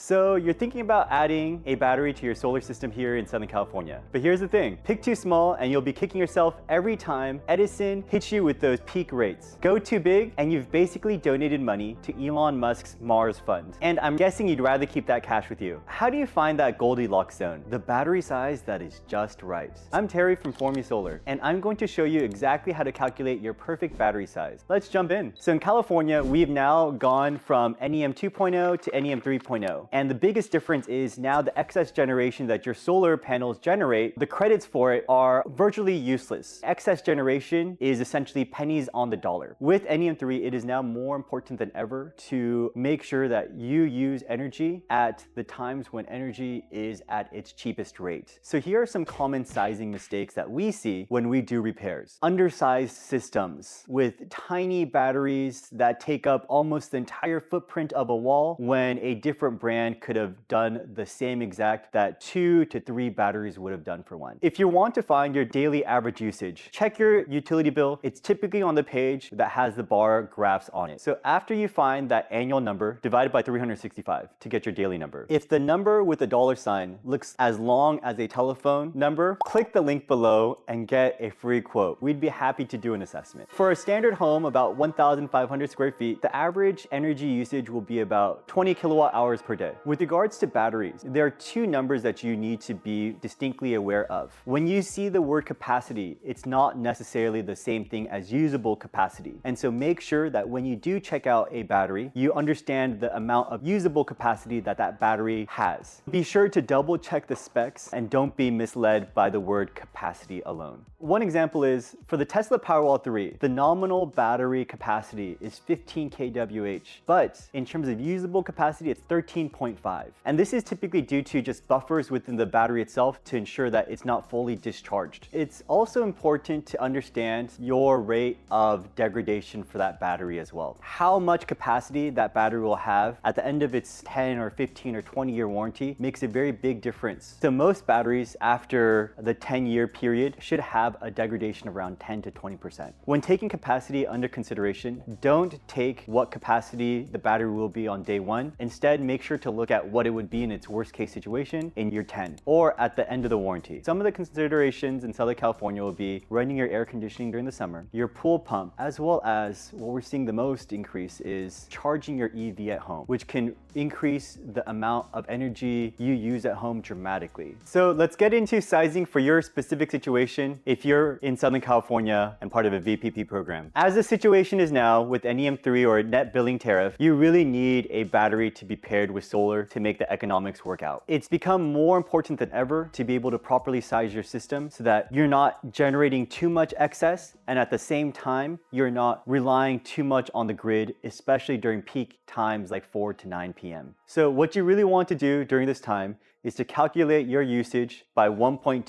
So you're thinking about adding a battery to your solar system here in Southern California. But here's the thing, pick too small and you'll be kicking yourself every time Edison hits you with those peak rates. Go too big and you've basically donated money to Elon Musk's Mars fund. And I'm guessing you'd rather keep that cash with you. How do you find that Goldilocks zone? The battery size that is just right. I'm Terry from Forme Solar, and I'm going to show you exactly how to calculate your perfect battery size. Let's jump in. So in California, we've now gone from NEM 2.0 to NEM 3.0. And the biggest difference is now the excess generation that your solar panels generate, the credits for it are virtually useless. Excess generation is essentially pennies on the dollar. With NEM 3, it is now more important than ever to make sure that you use energy at the times when energy is at its cheapest rate. So here are some common sizing mistakes that we see when we do repairs. Undersized systems with tiny batteries that take up almost the entire footprint of a wall when a different brand could have done the same exact that 2 to 3 batteries would have done for one. If you want to find your daily average usage, check your utility bill. It's typically on the page that has the bar graphs on it. So after you find that annual number, divided by 365 to get your daily number. If the number with the dollar sign looks as long as a telephone number, click the link below and get a free quote. We'd be happy to do an assessment. For a standard home, about 1,500 square feet, the average energy usage will be about 20 kilowatt hours per day. With regards to batteries, there are two numbers that you need to be distinctly aware of. When you see the word capacity, it's not necessarily the same thing as usable capacity. And so make sure that when you do check out a battery, you understand the amount of usable capacity that that battery has. Be sure to double check the specs and don't be misled by the word capacity alone. One example is for the Tesla Powerwall 3, the nominal battery capacity is 15 kWh, but in terms of usable capacity, it's 13.5. And this is typically due to just buffers within the battery itself to ensure that it's not fully discharged. It's also important to understand your rate of degradation for that battery as well. How much capacity that battery will have at the end of its 10 or 15 or 20-year warranty makes a very big difference. So most batteries after the 10-year period should have a degradation of around 10 to 20%. When taking capacity under consideration, don't take what capacity the battery will be on day one. Instead, make sure to look at what it would be in its worst case situation in year 10 or at the end of the warranty. Some of the considerations in Southern California will be running your air conditioning during the summer, your pool pump, as well as what we're seeing the most increase is charging your EV at home, which can increase the amount of energy you use at home dramatically. So let's get into sizing for your specific situation if you're in Southern California and part of a VPP program. As the situation is now with NEM 3 or net billing tariff, you really need a battery to be paired with solar to make the economics work out. It's become more important than ever to be able to properly size your system so that you're not generating too much excess and at the same time, you're not relying too much on the grid, especially during peak times like 4 to 9 p.m. So what you really want to do during this time is to calculate your usage by 1.2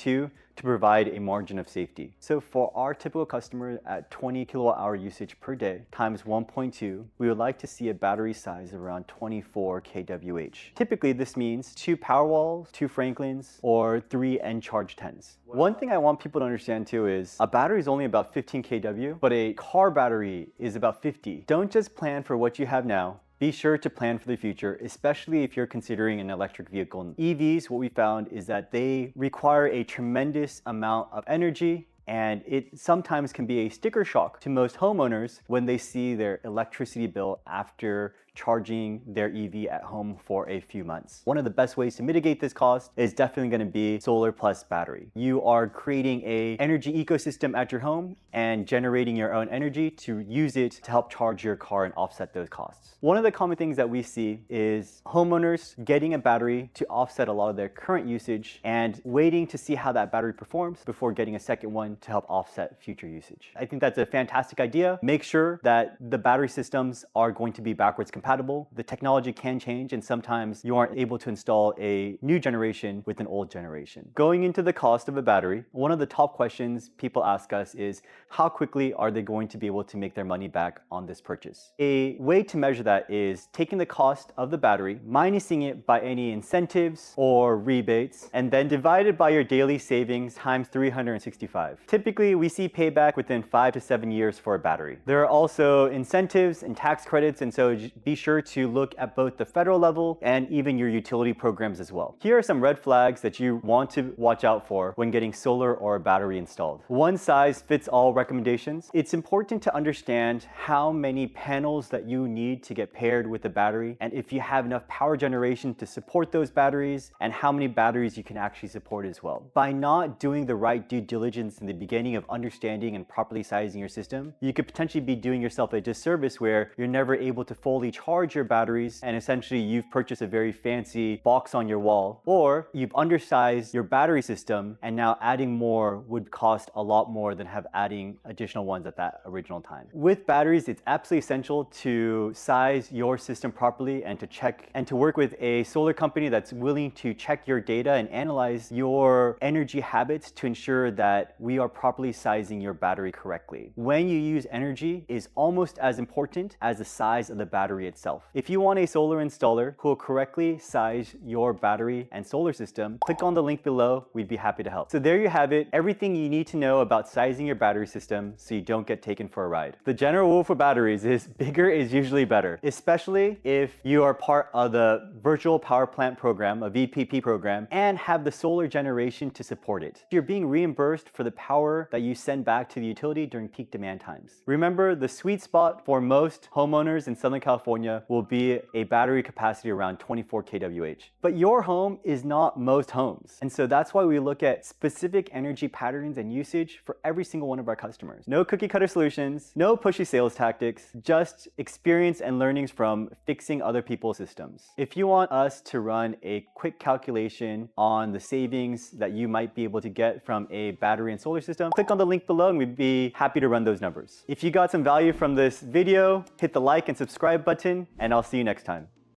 to provide a margin of safety. So for our typical customer at 20 kilowatt hour usage per day times 1.2, we would like to see a battery size of around 24 kWh. Typically, this means 2 Powerwalls, 2 Franklins, or 3 N-Charge 10s. One thing I want people to understand too is a battery is only about 15 kW, but a car battery is about 50. Don't just plan for what you have now. Be sure to plan for the future, especially if you're considering an electric vehicle. EVs, what we found is that they require a tremendous amount of energy, and it sometimes can be a sticker shock to most homeowners when they see their electricity bill after charging their EV at home for a few months. One of the best ways to mitigate this cost is definitely going to be solar plus battery. You are creating an energy ecosystem at your home and generating your own energy to use it to help charge your car and offset those costs. One of the common things that we see is homeowners getting a battery to offset a lot of their current usage and waiting to see how that battery performs before getting a second one to help offset future usage. I think that's a fantastic idea. Make sure that the battery systems are going to be backwards compatible. The technology can change, and sometimes you aren't able to install a new generation with an old generation. Going into the cost of a battery, one of the top questions people ask us is how quickly are they going to be able to make their money back on this purchase? A way to measure that is taking the cost of the battery, minusing it by any incentives or rebates, and then divided by your daily savings times 365. Typically, we see payback within 5 to 7 years for a battery. There are also incentives and tax credits, and so be be sure to look at both the federal level and even your utility programs as well. Here are some red flags that you want to watch out for when getting solar or a battery installed. One size fits all recommendations. It's important to understand how many panels that you need to get paired with the battery, and if you have enough power generation to support those batteries, and how many batteries you can actually support as well. By not doing the right due diligence in the beginning of understanding and properly sizing your system, you could potentially be doing yourself a disservice where you're never able to fully charge your batteries, and essentially you've purchased a very fancy box on your wall, or you've undersized your battery system and now adding more would cost a lot more than adding additional ones at that original time. With batteries, it's absolutely essential to size your system properly and to check and to work with a solar company that's willing to check your data and analyze your energy habits to ensure that we are properly sizing your battery correctly. When you use energy is almost as important as the size of the battery itself. If you want a solar installer who will correctly size your battery and solar system, click on the link below. We'd be happy to help. So there you have it, everything you need to know about sizing your battery system so you don't get taken for a ride. The general rule for batteries is bigger is usually better, especially if you are part of the virtual power plant program, a VPP program, and have the solar generation to support it. You're being reimbursed for the power that you send back to the utility during peak demand times. Remember, the sweet spot for most homeowners in Southern California will be a battery capacity around 24 kWh. But your home is not most homes. And so that's why we look at specific energy patterns and usage for every single one of our customers. No cookie cutter solutions, no pushy sales tactics, just experience and learnings from fixing other people's systems. If you want us to run a quick calculation on the savings that you might be able to get from a battery and solar system, click on the link below and we'd be happy to run those numbers. If you got some value from this video, hit the like and subscribe button, and I'll see you next time.